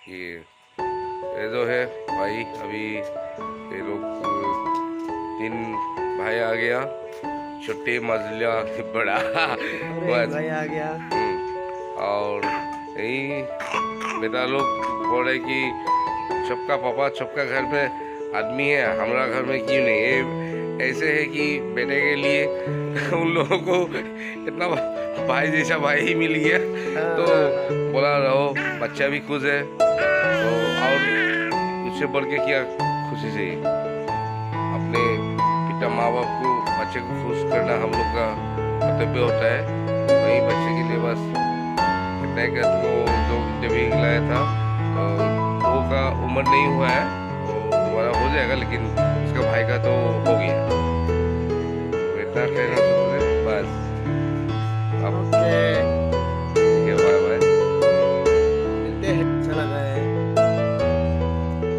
ये जो है भाई, अभी ये लोग 3 भाई आ गया, छोटे मजलिया बड़ा बस भाई आ गया। और यही बेटा लोग बोल रहे कि सबका पापा सबका घर में आदमी है, हमारा घर में क्यों नहीं। ये ऐसे है कि बेटे के लिए उन लोगों को इतना भाई जैसा भाई ही मिल गया, तो बोला रहो, बच्चा भी खुश है, तो और उससे बढ़ के क्या खुशी चाहिए। अपने पिता माँ बाप को, बच्चे को खुश करना हम लोग का कर्तव्य होता है। वही बच्चे के लिए बस इतना ही को जो जब लाया था, तो वो का उम्र नहीं हुआ है, वो दोबारा हो जाएगा, लेकिन उसका भाई का तो हो गया। तो इतना कहना बस। अब ठीक है, बाय बाय, मिलते हैं। अच्छा लगा है,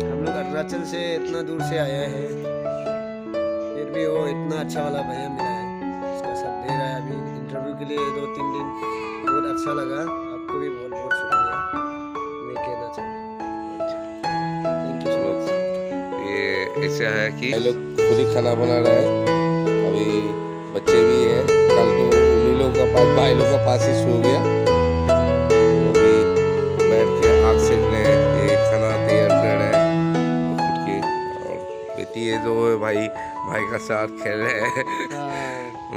हम लोग अरुणाचल से इतना दूर से आए हैं, फिर भी वो इतना अच्छा वाला भैया मिला है, उसका साथ दे रहा है। अभी इंटरव्यू के लिए 2-3 दिन, बहुत अच्छा लगा। आपको भी बहुत बहुत शुक्रिया मैं कहना चाहता हूँ। Thank you so much. ये ऐसा है कि लोग खुद ही खाना बना रहे हैं, अभी बच्चे भी हैं, कल तो उन्हीं लोगों का पास, भाई लोग का पास ही सो गया, वो भी बैठ के आग सेक रहे हैं, ये खाना तैयार कर रहे हैं खुद के, और बेटी है जो भाई का साथ खेल रहे हैं।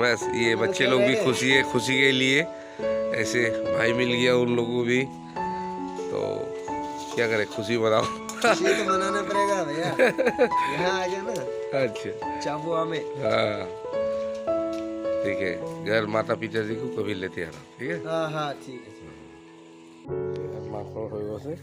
बस ये बच्चे लोग भी खुशी है, खुशी के लिए ऐसे भाई मिल गया उन लोगों को भी, तो क्या करें, खुशी मनाओ। खुशी तो मनाना पड़ेगा भैया, यहाँ आ गया ना। अच्छा, चाबुआ में। हाँ ठीक है, घर माता पिता जी को कभी लेते आना, ठीक है। हाँ हाँ ठीक है। माखन হৈ গৈছে।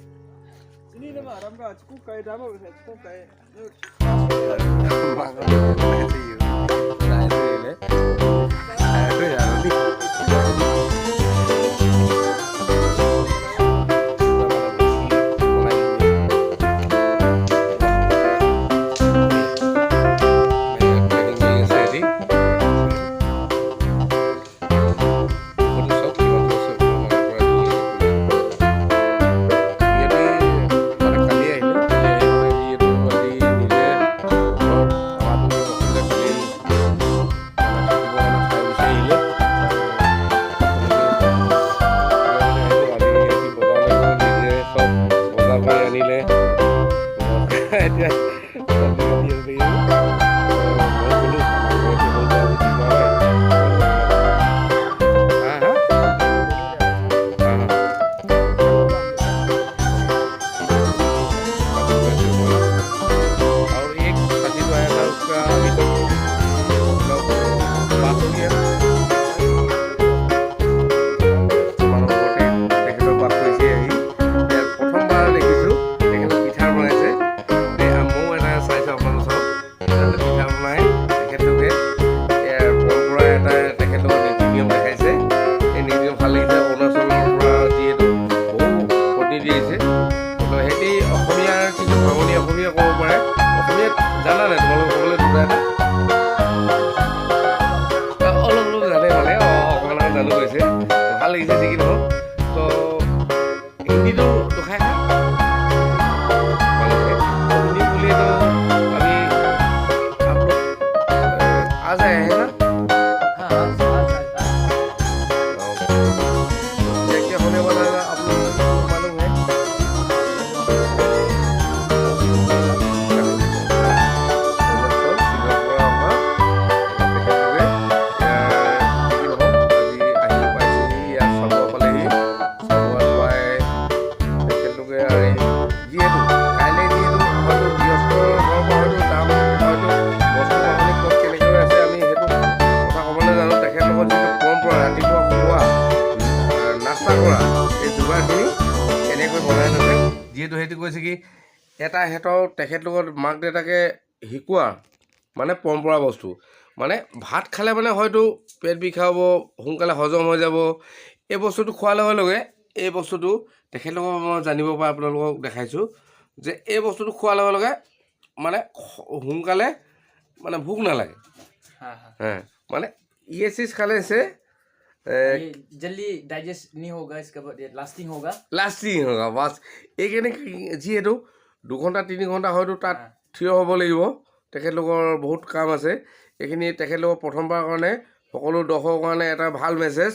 ভাল লাগিছে যি কি নহওক, তো হিন্দীটো দুখাই हिंदी बोलिए तो अभी आप लोग आ जाए हैं ना। क्या क्या होने वाला है आप लोग को मालूम है। যিহেতু সেইটো কৈছে কি এটা হেতৰ তেখেতলোকৰ মাক দেউতাকে শিকোৱা মানে পৰম্পৰা বস্তু, মানে ভাত খালে মানে হয়তো পেট বিষাব, সোনকালে হজম হৈ যাব। এই বস্তুটো খোৱাৰ লগে লগে এই বস্তুটো তেখেতলোকক মই জানিব পৰা আপোনালোকক দেখাইছোঁ যে এই বস্তুটো খোৱাৰ লগে লগে মানে সোনকালে মানে ভোক নালাগে। হ্যাঁ মানে ইয়ে চিজ খালে সে ये जल्दी डाइजेस्ट नहीं होगा, इसके बाद ये लास्टिंग होगा। লাষ্টিং হোগা বাছ এইখিনি যিহেতু 2 ঘণ্টা 3 ঘণ্টা হয়তো তাত থিয় হ'ব লাগিব, তেখেতলোকৰ বহুত কাম আছে। এইখিনি তেখেতলোকৰ প্ৰথমবাৰৰ কাৰণে সকলো দৰ্শকৰ কাৰণে এটা ভাল মেছেজ,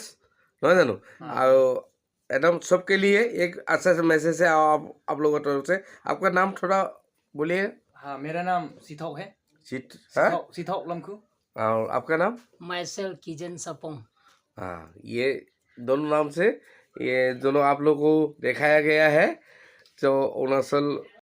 নহয় জানো? আৰু एकदम सबके लिए एक अच्छा सा मैसेज है आप लोगों की तरफ से। आपका नाम थोड़ा बोलिए। हाँ, मेरा नाम सिथौ है। हाँ? सिथौ लम्खू। और आपका नाम? माइसेल किजन सपोंग। हाँ, ये दोनों नाम से ये दोनों आप लोग को दिखाया गया है। तो अरुणाचल